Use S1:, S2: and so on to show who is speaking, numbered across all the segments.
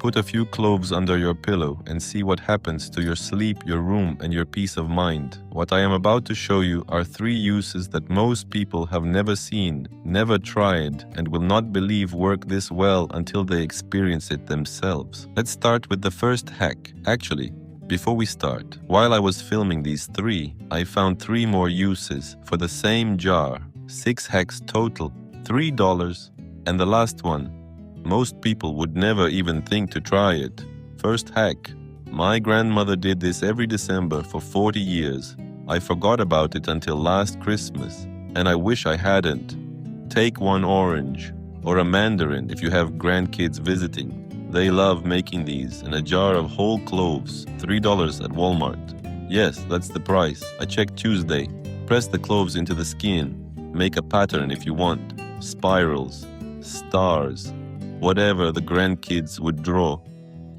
S1: Put a few cloves under your pillow and see what happens to your sleep, your room, and your peace of mind. What I am about to show you are 3 uses that most people have never seen, never tried, and will not believe work this well until they experience it themselves. Let's start with the first hack. Actually, before we start, while I was filming these 3, I found 3 more uses for the same jar. 6 hacks total, $3, and the last one, most people would never even think to try it. First hack. My grandmother did this every December for 40 years. I forgot about it until last Christmas, and I wish I hadn't. Take 1 orange, or a mandarin if you have grandkids visiting. They love making these, and a jar of whole cloves, $3 at Walmart. Yes, that's the price. I checked Tuesday. Press the cloves into the skin. Make a pattern if you want. Spirals, stars, whatever the grandkids would draw.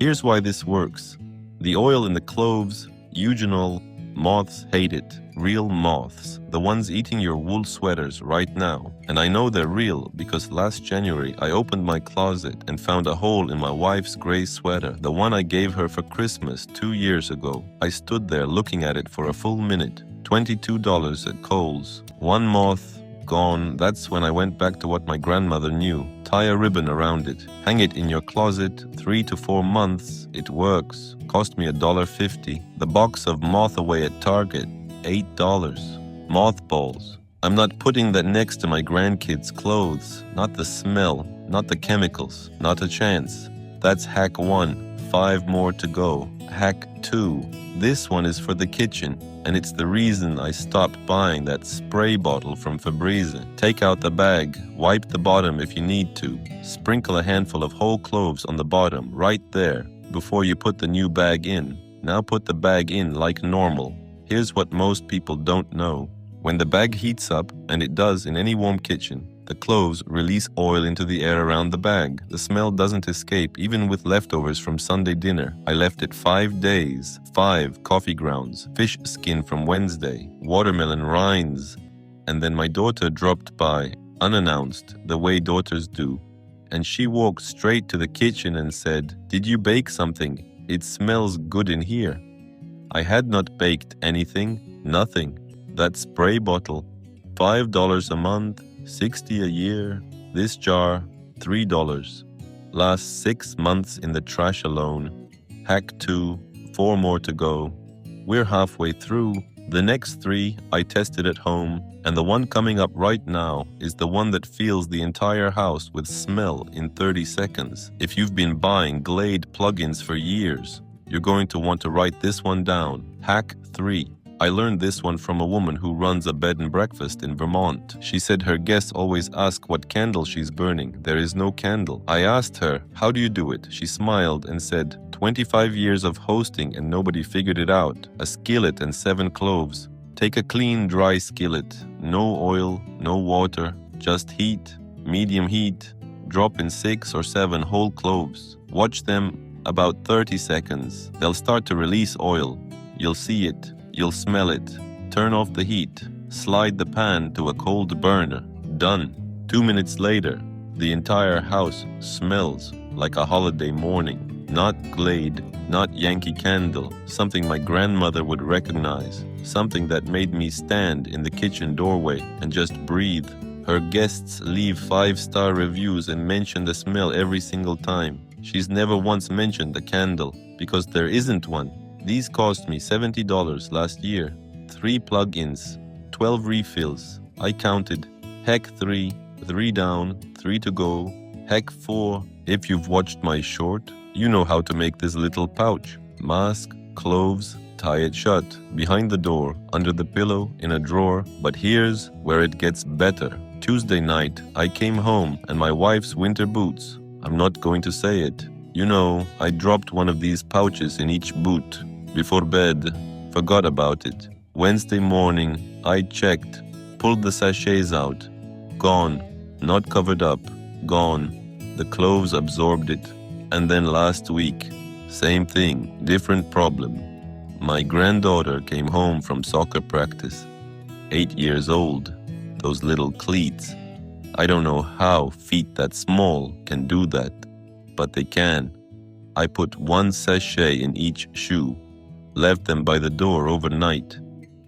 S1: Here's why this works. The oil in the cloves, eugenol, moths hate it. Real moths, the ones eating your wool sweaters right now. And I know they're real because last January I opened my closet and found a hole in my wife's gray sweater, the one I gave her for Christmas 2 years ago. I stood there looking at it for a full minute. $22 at Kohl's. 1 moth, gone. That's when I went back to what my grandmother knew. Tie a ribbon around it. Hang it in your closet 3 to 4 months. It works. Cost me $1.50. The box of Moth Away at Target, $8. Mothballs. I'm not putting that next to my grandkids' clothes. Not the smell, not the chemicals, not a chance. That's hack 1. 5 more to go. Hack 2. This one is for the kitchen, and it's the reason I stopped buying that spray bottle from Febreze. Take out the bag, wipe the bottom if you need to. Sprinkle a handful of whole cloves on the bottom, right there, before you put the new bag in. Now put the bag in like normal. Here's what most people don't know. When the bag heats up, and it does in any warm kitchen, the cloves release oil into the air around the bag. The smell doesn't escape even with leftovers from Sunday dinner. I left it 5 days. 5 coffee grounds, fish skin from Wednesday, watermelon rinds. And then my daughter dropped by, unannounced, the way daughters do. And she walked straight to the kitchen and said, "Did you bake something? It smells good in here." I had not baked anything, nothing. That spray bottle, $5 a month, $60 a year. This jar, $3. Last 6 months in the trash alone. Hack 2, 4 more to go. We're halfway through. The next 3 I tested at home, and the one coming up right now is the one that fills the entire house with smell in 30 seconds. If you've been buying Glade plugins for years, you're going to want to write this one down. Hack 3. I learned this one from a woman who runs a bed and breakfast in Vermont. She said her guests always ask what candle she's burning. There is no candle. I asked her, "How do you do it?" She smiled and said, 25 years of hosting and nobody figured it out. A skillet and 7 cloves. Take a clean, dry skillet. No oil, no water, just heat, medium heat. Drop in 6 or 7 whole cloves. Watch them about 30 seconds. They'll start to release oil. You'll see it. You'll smell it. Turn off the heat. Slide the pan to a cold burner. Done. 2 minutes later, the entire house smells like a holiday morning. Not Glade, not Yankee Candle, something my grandmother would recognize, something that made me stand in the kitchen doorway and just breathe. Her guests leave 5-star reviews and mention the smell every single time. She's never once mentioned the candle, because there isn't one. These cost me $70 last year. 3 plug-ins, 12 refills. I counted. Hack 3, 3 down, 3 to go. Hack 4, if you've watched my short, you know how to make this little pouch. Mask, cloves, tie it shut, behind the door, under the pillow, in a drawer. But here's where it gets better. Tuesday night, I came home and my wife's winter boots. I'm not going to say it. You know, I dropped one of these pouches in each boot. Before bed, forgot about it. Wednesday morning, I checked, pulled the sachets out. Gone, not covered up, gone. The cloves absorbed it. And then last week, same thing, different problem. My granddaughter came home from soccer practice. 8 years old, those little cleats. I don't know how feet that small can do that, but they can. I put 1 sachet in each shoe, left them by the door overnight.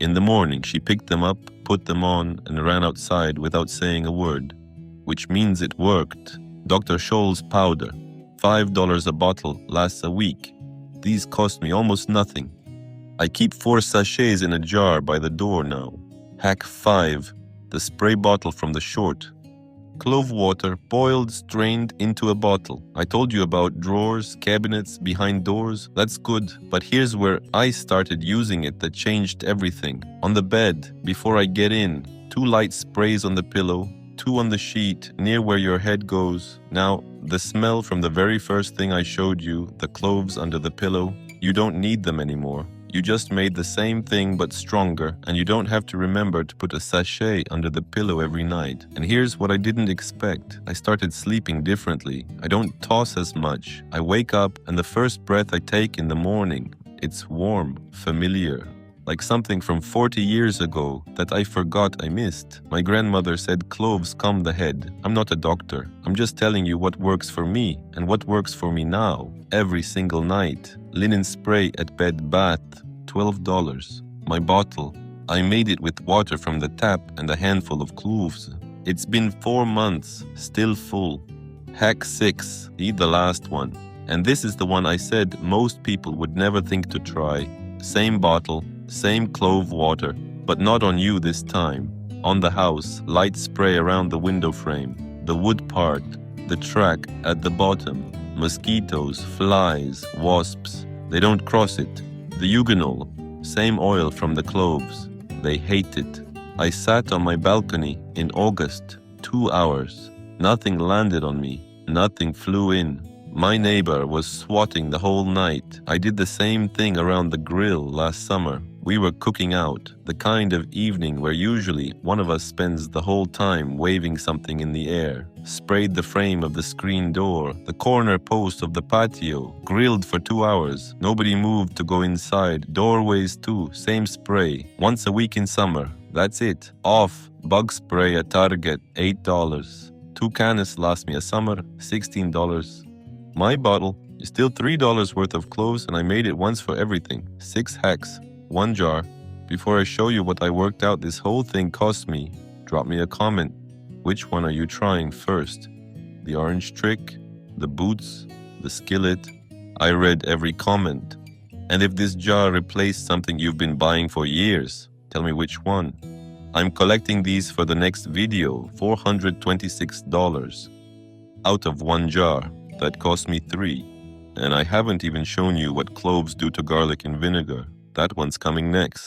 S1: In the morning, she picked them up, put them on, and ran outside without saying a word, which means it worked. Dr. Scholl's powder, $5 a bottle, lasts a week. These cost me almost nothing. I keep 4 sachets in a jar by the door now. Hack 5, the spray bottle from the short. Clove water, boiled, strained into a bottle. I told you about drawers, cabinets, behind doors. That's good, but here's where I started using it that changed everything. On the bed, before I get in, 2 light sprays on the pillow, 2 on the sheet, near where your head goes. Now, the smell from the very first thing I showed you, the cloves under the pillow, you don't need them anymore. You just made the same thing but stronger, and you don't have to remember to put a sachet under the pillow every night. And here's what I didn't expect. I started sleeping differently. I don't toss as much. I wake up, and the first breath I take in the morning, it's warm, familiar. Like something from 40 years ago that I forgot I missed. My grandmother said cloves calm the head. I'm not a doctor. I'm just telling you what works for me and what works for me now. Every single night. Linen spray at Bed Bath, $12. My bottle, I made it with water from the tap and a handful of cloves. It's been 4 months, still full. Hack 6, eat the last one. And this is the one I said most people would never think to try. Same bottle, same clove water, but not on you this time. On the house, light spray around the window frame, the wood part, the track at the bottom. Mosquitoes, flies, wasps, they don't cross it. The eugenol, same oil from the cloves. They hate it. I sat on my balcony in August, 2 hours. Nothing landed on me. Nothing flew in. My neighbor was swatting the whole night. I did the same thing around the grill last summer. We were cooking out, the kind of evening where usually one of us spends the whole time waving something in the air. Sprayed the frame of the screen door, the corner post of the patio, grilled for 2 hours. Nobody moved to go inside. Doorways too, same spray. Once a week in summer. That's it. Off. Bug spray at Target, $8. 2 cans last me a summer, $16. My bottle is still $3 worth of cloves, and I made it once for everything. 6 hacks. 1 jar. Before I show you what I worked out this whole thing cost me, drop me a comment. Which one are you trying first? The orange trick? The boots? The skillet? I read every comment. And if this jar replaced something you've been buying for years, tell me which one. I'm collecting these for the next video, $426. Out of 1 jar, that cost me 3. And I haven't even shown you what cloves do to garlic and vinegar. That one's coming next.